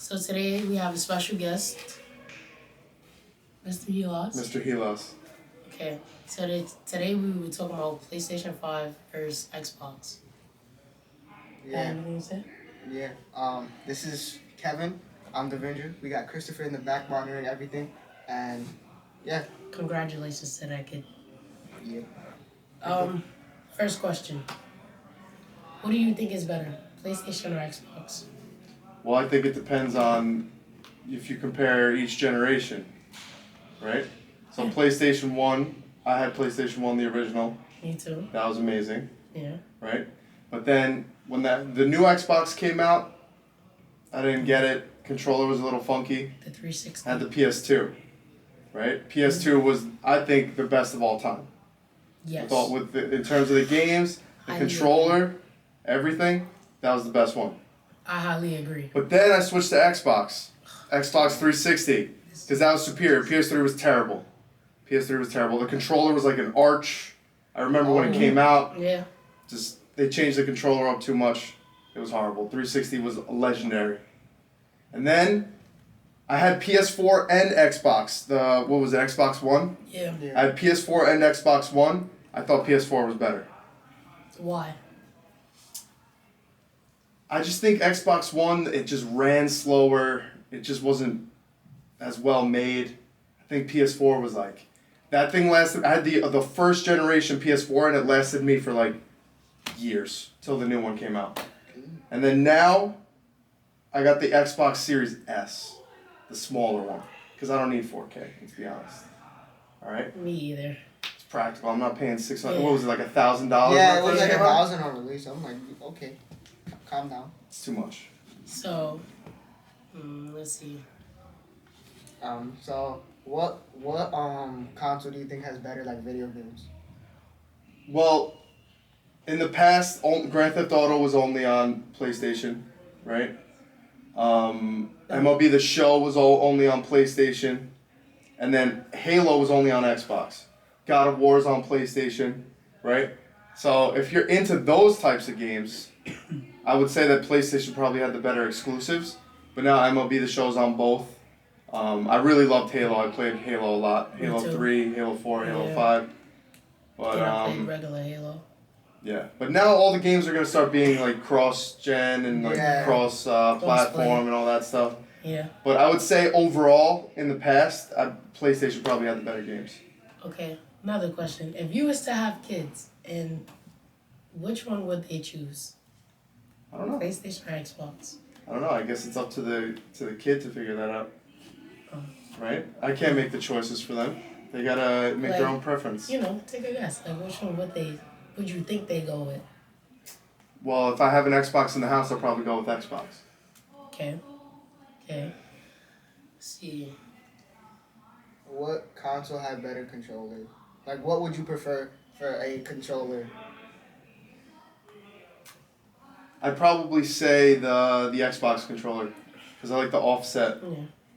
So today we have a special guest, Mr. Hilas. Mr. Hilas. Okay. So today we will talk about PlayStation 5 versus Xbox. Yeah. Anything to say? Yeah. This is Kevin. I'm Devendra. We got Christopher in the back monitoring everything. And yeah. Congratulations to that kid. Yeah. First question. What do you think is better, PlayStation or Xbox? Well, I think it depends on if you compare each generation, right? So PlayStation 1, I had PlayStation 1, the original. Me too. That was amazing. Yeah. Right? But then when the new Xbox came out, I didn't get it. Controller was a little funky. The 360. I had the PS2, right? PS2 was, I think, the best of all time. Yes. In terms of the games, the controller, everything, that was the best one. I highly agree. But then I switched to Xbox 360, because that was superior. PS3 was terrible. The controller was like an arch. I remember when it came out. Yeah. They changed the controller up too much. It was horrible. 360 was legendary. And then I had PS4 and Xbox. Xbox One? Yeah. I had PS4 and Xbox One. I thought PS4 was better. Why? I just think Xbox One, it just ran slower. It just wasn't as well made. I think PS4 was like, that thing lasted, I had the first generation PS4 and it lasted me for like years till the new one came out. And then now, I got the Xbox Series S, the smaller one, because I don't need 4K, let's be honest. Alright? Me either. It's practical. I'm not paying $600. Yeah. What was it, like $1,000? Yeah, it was like $1,000 on release. I'm like, okay, calm down. It's too much. So, let's see. So what console do you think has better like video games? Well, in the past, Grand Theft Auto was only on PlayStation, right? MLB The Show was only on PlayStation. And then Halo was only on Xbox. God of War is on PlayStation, right? So if you're into those types of games, I would say that PlayStation probably had the better exclusives. But now MLB The Show is on both. I really loved Halo. I played Halo a lot. Halo 3, Halo 4, Halo 5. But I played regular Halo. Yeah, but now all the games are gonna start being like cross-gen and like cross-platform and all that stuff. Yeah. But I would say overall, in the past, PlayStation probably had the better games. Okay, another question. If you was to have kids, and which one would they choose? I don't know. PlayStation or Xbox? I don't know. I guess it's up to the kid to figure that out. Right? I can't make the choices for them. They gotta make their own preference. You know, take a guess. Like, which one would you think they go with? Well, if I have an Xbox in the house, I'll probably go with Xbox. Okay. Let's see. What console had better controllers? Like, what would you prefer for a controller? I'd probably say the Xbox controller, because I like the offset. Yeah.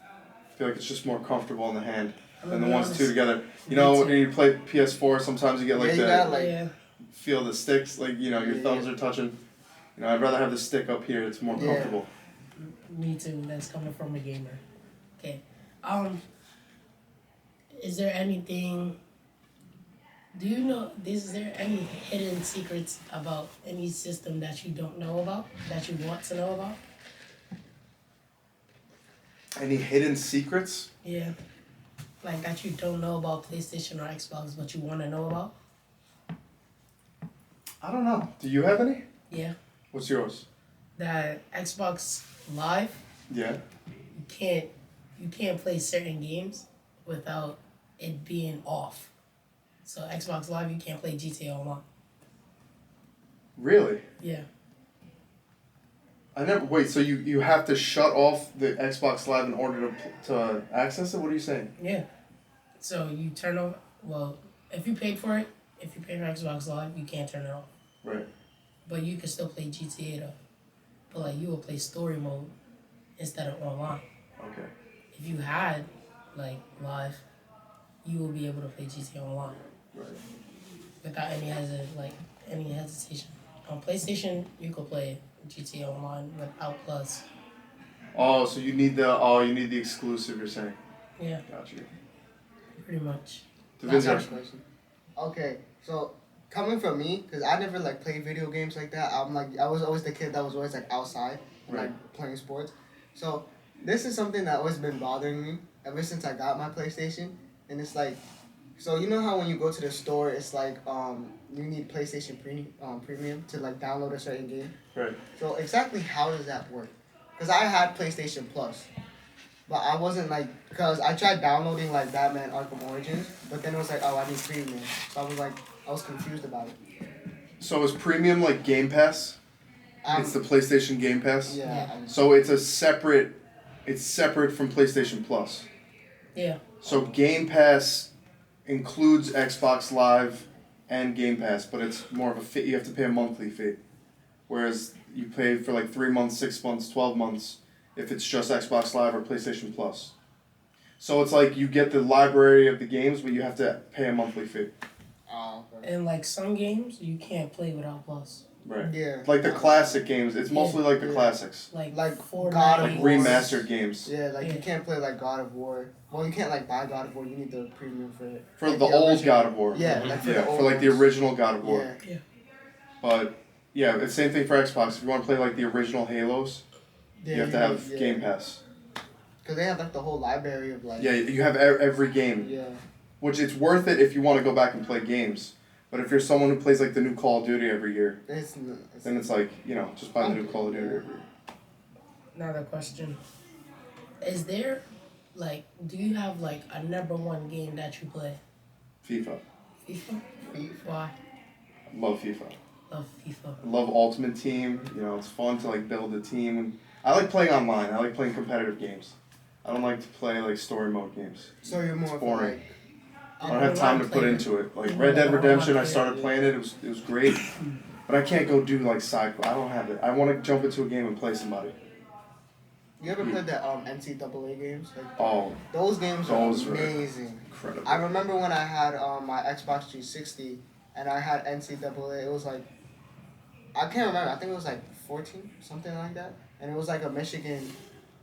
I feel like it's just more comfortable in the hand than the be ones honest. two together. You know, when you play PS4, sometimes you get like feel the sticks, like, you know, your thumbs are touching. You know, I'd rather have the stick up here. It's more comfortable. Me too. That's coming from a gamer. Okay. Is there anything? Do you know? Is there any hidden secrets about any system that you don't know about that you want to know about? Any hidden secrets? Yeah. Like that you don't know about PlayStation or Xbox, but you want to know about? I don't know. Do you have any? Yeah. What's yours? That Xbox Live. Yeah. You can't play certain games without it being off. So Xbox Live, you can't play GTA Online. Really? Yeah. Wait, so you have to shut off the Xbox Live in order to access it? What are you saying? Yeah. So you turn off. Well, if you paid for it, if you pay for Xbox Live, you can't turn it off. Right. But you can still play GTA though. But like you will play story mode instead of online. Okay. If you had like Live, you will be able to play GTA Online. Right. Without any hesitation. On PlayStation, you could play GTA Online without Plus. Oh, so you need the exclusive. You're saying? Yeah, Got you. pretty much. That's Devinzer. our question. Okay, so coming from me, because I never like played video games like that. I was always the kid that was always like outside, and, Right. like playing sports. So this is something that always been bothering me ever since I got my PlayStation, and it's like, so you know how when you go to the store, it's like you need PlayStation Premium to like download a certain game. Right. So exactly how does that work? Because I had PlayStation Plus. But I wasn't like, because I tried downloading like Batman Arkham Origins, but then it was like, oh, I need premium. So I was confused about it. So is premium like Game Pass? It's the PlayStation Game Pass. Yeah. So it's separate from PlayStation Plus. Yeah. So Game Pass includes Xbox Live and Game Pass, but it's more of a fee. You have to pay a monthly fee, whereas you pay for like 3 months, 6 months, 12 months if it's just Xbox Live or PlayStation Plus. So it's like you get the library of the games, but you have to pay a monthly fee. Oh, okay. And like some games, you can't play without Plus. Right. Yeah. Like the classic games. It's mostly like the Yeah. classics. Like God God of Like War. remastered games. Yeah, like Yeah. you can't play like God of War. Well, you can't like buy God of War. You need the premium for it. For Like the old original- God of War. Yeah, like for Yeah, the old for like the ones. original God of War. Yeah. But yeah, it's the same thing for Xbox. If you want to play like the original Halos, Yeah, you have to have yeah. Game Pass. Because they have like the whole library of like. Yeah, you have every game, Yeah. which it's worth it if you want to go back and play games. But if you're someone who plays like the new Call of Duty every year, It's then it's like, just buy the new Call of Duty every year. Another question. Is there, like, do you have, like, a number one game that you play? FIFA. FIFA? Why? I love FIFA. Love FIFA. I love Ultimate Team. It's fun to like build a team. I like playing online. I like playing competitive games. I don't like to play like story mode games. So you're more of boring. like. I don't have time to put into it. Like Red Dead Redemption, I started playing it. It was great, but I can't go do like side. I don't have it. I want to jump into a game and play somebody. You ever played the NCAA games? Like, Oh, those games those are were amazing. incredible. I remember when I had my Xbox 360 and I had NCAA. It was like, I can't remember. I think it was like 14, something like that. And it was like a Michigan.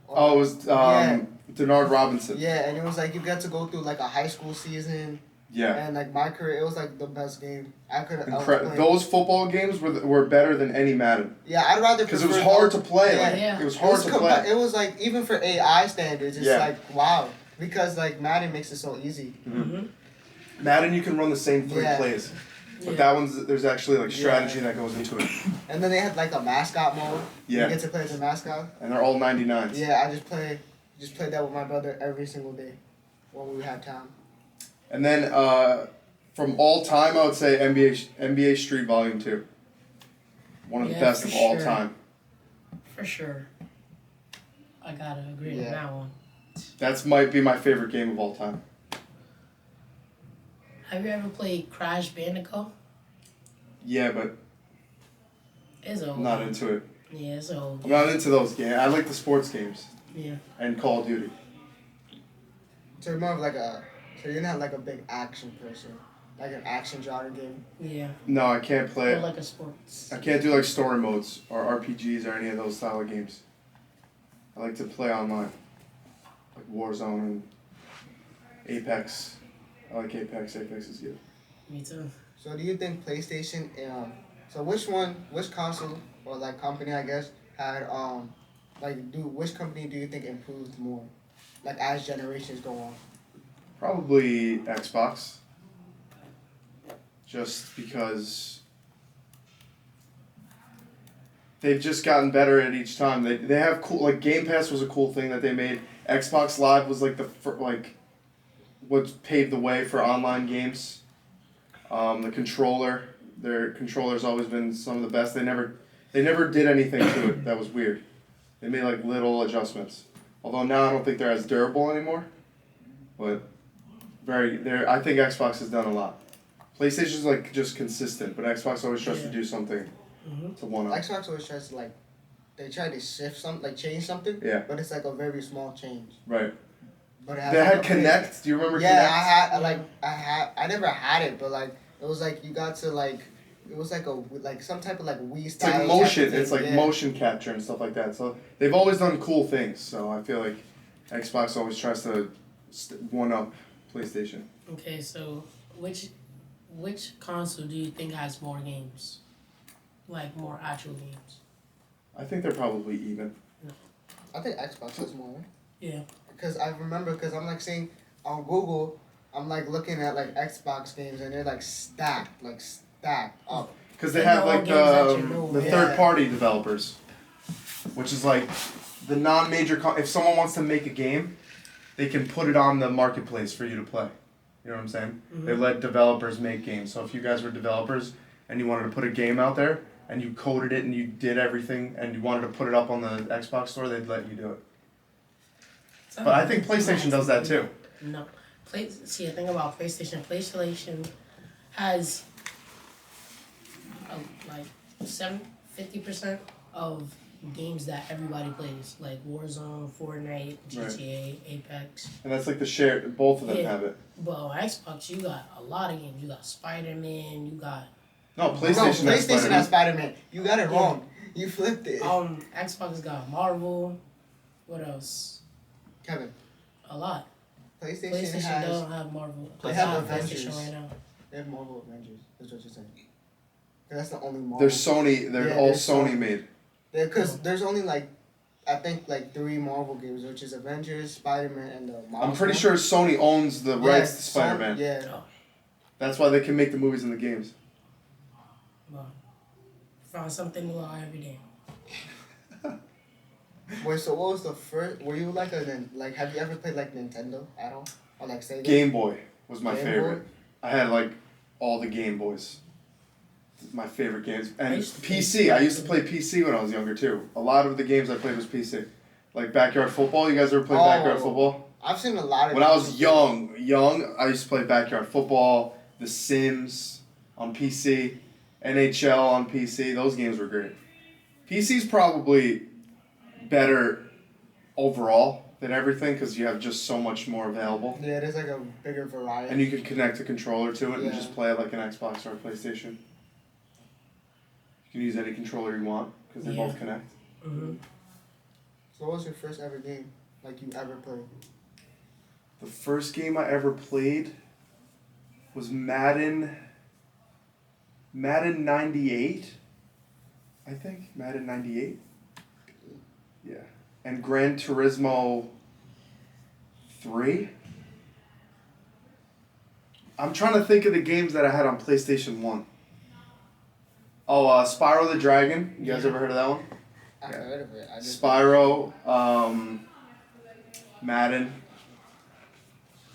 Oh, it was Denard Robinson. Yeah, and it was like you got to go through like a high school season. Yeah. And like my career, it was like the best game I could have. Those football games were better than any Madden. Yeah, I'd rather because it was hard to play. Yeah. Like, Yeah. It was hard to play. It was like even for AI standards, it's Yeah. like wow, because like Madden makes it so easy. Mm-hmm. Madden, you can run the same 3 Yeah. plays, but Yeah. that one's there's actually like strategy that goes into it. And then they had like a mascot mode. Yeah. You get to play as a mascot. And they're all 99s. Yeah, I just played that with my brother every single day when we had time. And then from all time, I would say NBA Street Volume 2. One of the Yeah, best for of all sure. time. For sure. I gotta agree with Yeah. that one. That's might be my favorite game of all time. Have you ever played Crash Bandicoot? Yeah, but It's old. I'm not into it. Yeah, it's old. I'm not into those games. I like the sports games Yeah. and Call of Duty. So you're more of like so you're not like a big action person, like an action genre game. Yeah. No, I can't play Or it. like a sports. I can't do like story modes or RPGs or any of those style of games. I like to play online, like Warzone and Apex. I like Apex. Apex is good. Me too. So do you think PlayStation? So which console or like company I guess had which company do you think improved more, like as generations go on? Probably Xbox. Just because they've just gotten better at each time. They have cool, like Game Pass was a cool thing that they made. Xbox Live was like what paved the way for online games. The controller, their controller's always been some of the best. They never did anything to it that was weird. They made like little adjustments. Although now I don't think they're as durable anymore. But I think Xbox has done a lot. PlayStation's like just consistent, but Xbox always tries to do something to one up. Xbox always tries to they try to shift something, like change something. Yeah. But it's like a very small change. Right. But it has They like had a Connect. Do you remember Yeah, Connect? I never had it, but like it was like you got to like It was like some type of like Wii It's style. like motion. type of It's thing, like yeah. motion capture and stuff like that. So they've always done cool things. So I feel like Xbox always tries to one up PlayStation. Okay, so which console do you think has more games? Like more actual games? I think they're probably even. I think Xbox has more. Yeah. Because I'm like seeing on Google, I'm like looking at like Xbox games and they're like stacked up. Because they And have all like games that you know, the yeah. third party developers, which is like the non-major. If someone wants to make a game, they can put it on the marketplace for you to play. You know what I'm saying? They let developers make games. So if you guys were developers and you wanted to put a game out there and you coded it and you did everything and you wanted to put it up on the Xbox store, they'd let you do it. But I think PlayStation does that too. No. See, the thing about PlayStation has like 50% of games that everybody plays, like Warzone, Fortnite, GTA, Apex. And that's like the share. Both of them Yeah. have it. But on Xbox, you got a lot of games. You got Spider-Man. You got No, No, PlayStation. PlayStation has has Spider-Man. You got it Yeah. wrong. You flipped it. Xbox got Marvel. What else? Kevin, A lot. PlayStation PlayStation don't have Marvel. They I have PlayStation Avengers. right now. They have Marvel Avengers. That's what you're saying. 'Cause that's the only Marvel. They're Sony. They're Yeah, all they're Sony Sony. made. Because there's only like, I think like 3 Marvel games, which is Avengers, Spider-Man, and the Miles I'm pretty one. sure Sony owns the Yeah, rights to Spider-Man. Yeah. That's why they can make the movies and the games. Well, found something new out every day. Wait, so what was the first? Were you like have you ever played like Nintendo at all, or like Sega? Game Boy was my Game favorite. Boy? I had like all the Game Boys. My favorite games. And I used to play PC. I used to play PC when I was younger too. A lot of the games I played was PC. Like backyard football. You guys ever play backyard football? I've seen a lot of. When I was people young, I used to play backyard football, The Sims on PC, NHL on PC. Those games were great. PC's probably better overall than everything because you have just so much more available. Yeah, there's like a bigger variety. And you can connect a controller to it and Yeah. just play it like an Xbox or a PlayStation. You can use any controller you want because they both connect. Mm-hmm. So what was your first ever game like you ever played? The first game I ever played was Madden 98, I think. Madden 98. Yeah. And Gran Turismo 3. I'm trying to think of the games that I had on PlayStation 1. Oh, Spyro the Dragon. You guys ever heard of that one? I heard of it. I just Spyro, Madden.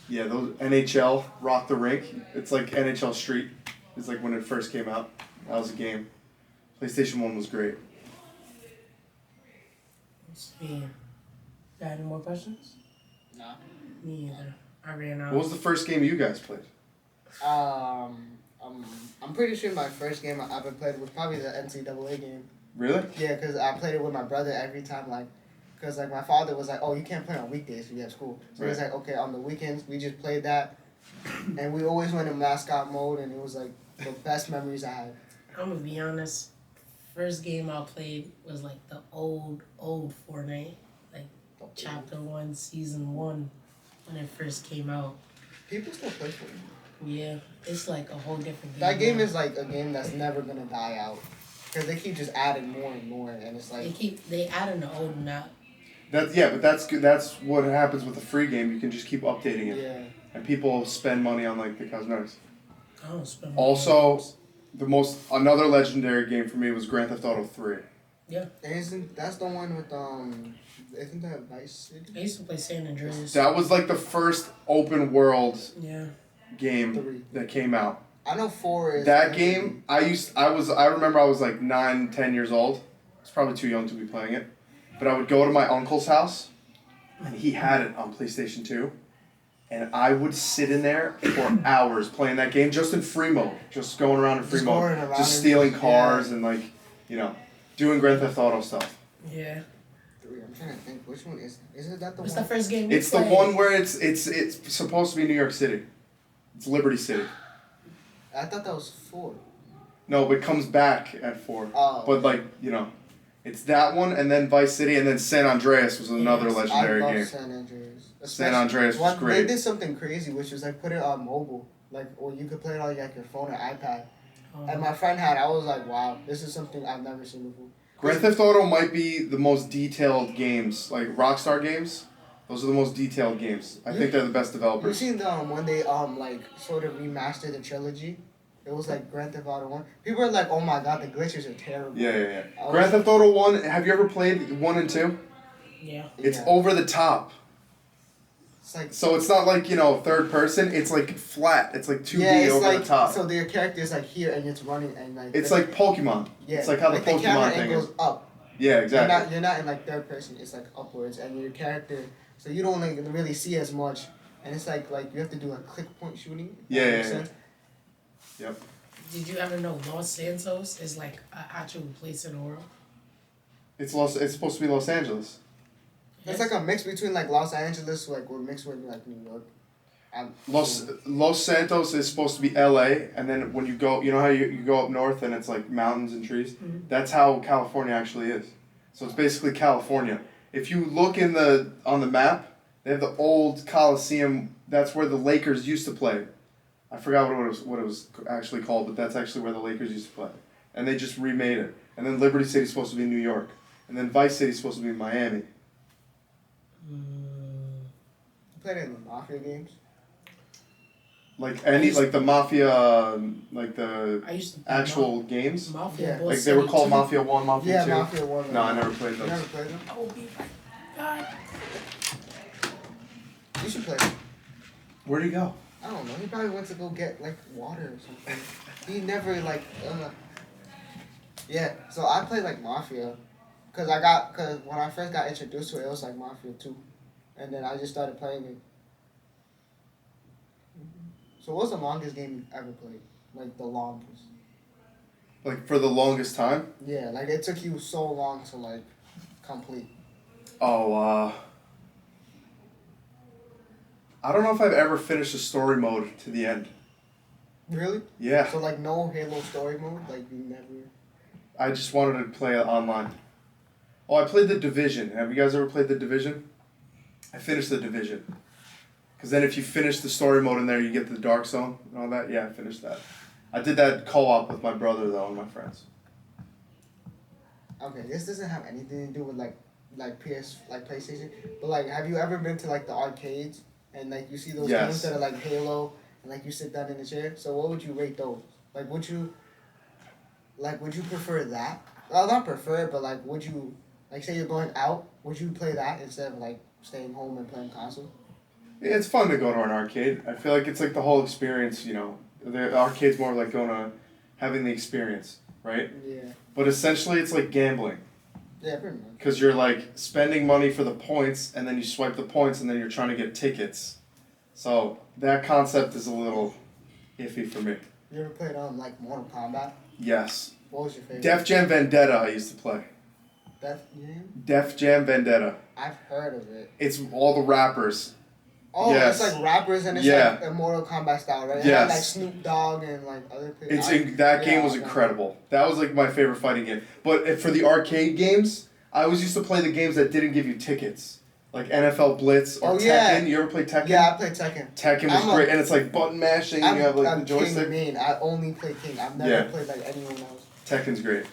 Yeah, those NHL, Rock the Rink. It's like NHL Street. It's like when it first came out. That was a game. PlayStation 1 was great. Let's see. Got any more questions? No. Me either. I ran out. What was the first game you guys played? I'm pretty sure my first game I ever played was probably the NCAA game. Really? Yeah, because I played it with my brother every time, like, because, like, my father was like, oh, you can't play on weekdays if you have school. So he's like, okay, on the weekends, we just played that. And we always went in mascot mode, and it was, like, the best memories I had. I'm gonna be honest. First game I played was like the old Fortnite, like Chapter 1, Season 1, when it first came out. People still play Fortnite. Yeah, it's like a whole different game. That game now. is, like, a game that's never going to die out. Because they keep just adding more and more, and it's like... They adding the old map. But that's good. That's what happens with a free game. You can just keep updating it. Yeah. And people spend money on like the cosmetics. I don't spend. Also, another legendary game for me was Grand Theft Auto 3. Yeah. That's the one with isn't that Vice City? I used to play San Andreas. That was like the first open world Yeah. game 3. that came out. I know 4 is... That game, I remember I was like 9, 10 years old. I was probably too young to be playing it. But I would go to my uncle's house, and he had it on PlayStation 2. And I would sit in there for hours playing that game just in free mode. Just going around in free Just mode. going around Just and stealing just- cars and doing Grand Theft Auto stuff. Yeah. 3. I'm trying to think, which one is it that the What's one? the first game you It's the played? one where it's supposed to be New York City. It's Liberty City. I thought that was 4. No, but it comes back at 4. Oh. But like, it's that one, and then Vice City, and then San Andreas was another Yes, legendary I love game. San Andreas. San Andreas was great. They did something crazy, which was like put it on mobile, or you could play it on like your phone or iPad. And my friend I was like, wow, this is something I've never seen before. Grand Theft Auto might be the most detailed games, like Rockstar games. Those are the most detailed games. I think they're the best You developers. seen the when they like sort of remastered the trilogy? It was like Grand Theft Auto 1. People are like, oh my god, the glitches are terrible. Yeah. Grand Theft Auto 1, have you ever played 1 and 2? Yeah. It's over the top. It's like, so it's not like, third person. It's like flat. It's like 2D it's over like, the top. So their character is like here and it's running and like... It's like Pokemon. Yeah. It's like how the Pokemon camera thing is. goes up. Yeah, exactly. You're not in like third person. It's like upwards and your character... So you don't like really see as much. And it's like you have to do like click point shooting. Yeah. Yep. Did you ever know Los Santos is like an actual place in the world? It's supposed to be Los Angeles. It's like a mix between like Los Angeles, like we're mixed with like New York. Los Santos is supposed to be LA, and then when you go, you know how you go up north and it's like mountains and trees? Mm-hmm. That's how California actually is. So it's basically California. If you look on the map, they have the old Coliseum. That's where the Lakers used to play. I forgot what it was actually called, but that's actually where the Lakers used to play. And they just remade it. And then Liberty City's supposed to be New York. And then Vice City's supposed to be Miami. You played it in the Mafia games? Like the Mafia, like the I used to actual games? Mafia. Yeah. Like they were called Mafia 1, Mafia 2? Yeah, Mafia 1. No, I never played You those. never played them? I will be right back. You should play them. Where'd he go? I don't know. He probably went to go get like water or something. He never like. Yeah. So I played like Mafia, cause when I first got introduced to it, it was like Mafia 2, and then I just started playing it. So what's the longest game you ever played? Like the longest. Like for the longest time? Yeah, like it took you so long to like complete. Oh, I don't know if I've ever finished a story mode to the end. Really? Yeah. So like no Halo story mode, like you never. I just wanted to play it online. Oh, I played The Division. Have you guys ever played The Division? I finished The Division. Because then if you finish the story mode in there, you get the Dark Zone and all that. Yeah, I finished that. I did that co-op with my brother, though, and my friends. Okay, this doesn't have anything to do with like PlayStation, but like, have you ever been to like the arcades and like you see those Yes. games that are like Halo and like you sit down in the chair? So what would you rate those? Like, would you prefer that? Well, not prefer, but like, would you like say you're going out? Would you play that instead of like staying home and playing console? Yeah, it's fun to go to an arcade. I feel like it's like the whole experience, The arcade's more like having the experience, right? Yeah. But essentially, it's like gambling. Yeah, pretty much. Because you're like spending money for the points, and then you swipe the points, and then you're trying to get tickets. So that concept is a little iffy for me. You ever played like Mortal Kombat? Yes. What was your favorite? Def Jam Vendetta I used to play. Def Jam Vendetta. I've heard of it. It's all the rappers. Oh, Yes. It's like rappers and it's like a Mortal Kombat style, right? It had, like Snoop Dogg and like other people. That game was incredible. That was like my favorite fighting game. But for the arcade games, I always used to play the games that didn't give you tickets. Like NFL Blitz or Tekken. Yeah. You ever play Tekken? Yeah, I played Tekken. Tekken was great, and it's like button mashing. You have like the joystick. King main. I only play King. I've never played like anyone else. Tekken's great.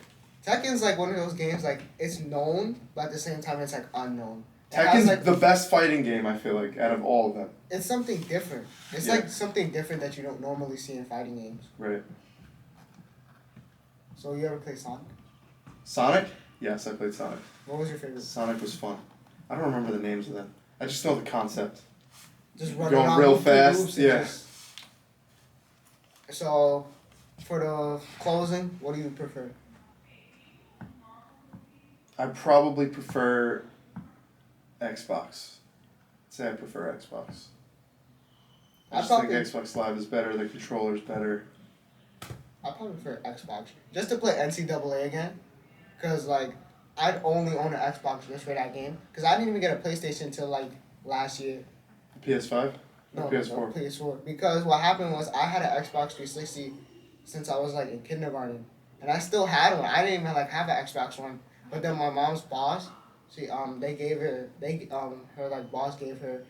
Tekken's like one of those games like it's known, but at the same time it's like unknown. Tekken's like the best fighting game, I feel like, out of all of them. It's something different. It's like something different that you don't normally see in fighting games. Right. So you ever play Sonic? Sonic? Yes, I played Sonic. What was your favorite? Sonic was fun. I don't remember the names of them. I just know the concept. Just running going around real looping fast, loops and yeah. So, for the closing, what do you prefer? I probably prefer Xbox. I'd say I prefer Xbox. I just think Xbox Live is better, the controller's better. I probably prefer Xbox. Just to play NCAA again. Because, like, I'd only own an Xbox just for that game. Because I didn't even get a PlayStation until, like, last year. PS5? No, PS4? No, PS4. Because what happened was I had an Xbox 360 since I was like in kindergarten, and I still had one. I didn't even like have an Xbox One, but then my mom's boss, her like boss gave her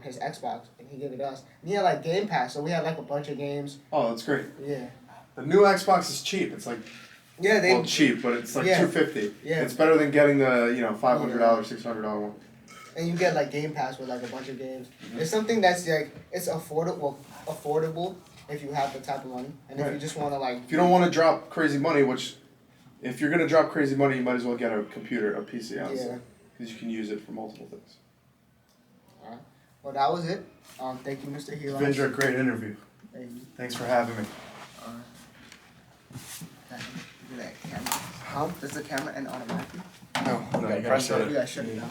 his Xbox, and he gave it us. And he had like Game Pass, so we had like a bunch of games. Oh, that's great. Yeah. The new Xbox is cheap. It's like cheap, but it's like $250. Yeah. It's better than getting the $500, $600 one. And you get like Game Pass with like a bunch of games. It's something that's like it's affordable if you have the type of money, and if you just want to like. If you don't want to drop crazy money, which, if you're gonna drop crazy money, you might as well get a computer, a PC, honestly, because you can use it for multiple things. Alright. Well, that was it. Thank you, Mr. Hilas. Vindra, great interview. Thank you. Thanks for having me. Do that camera. Does the camera end automatically? No, you gotta press shut it. You gotta shut it down.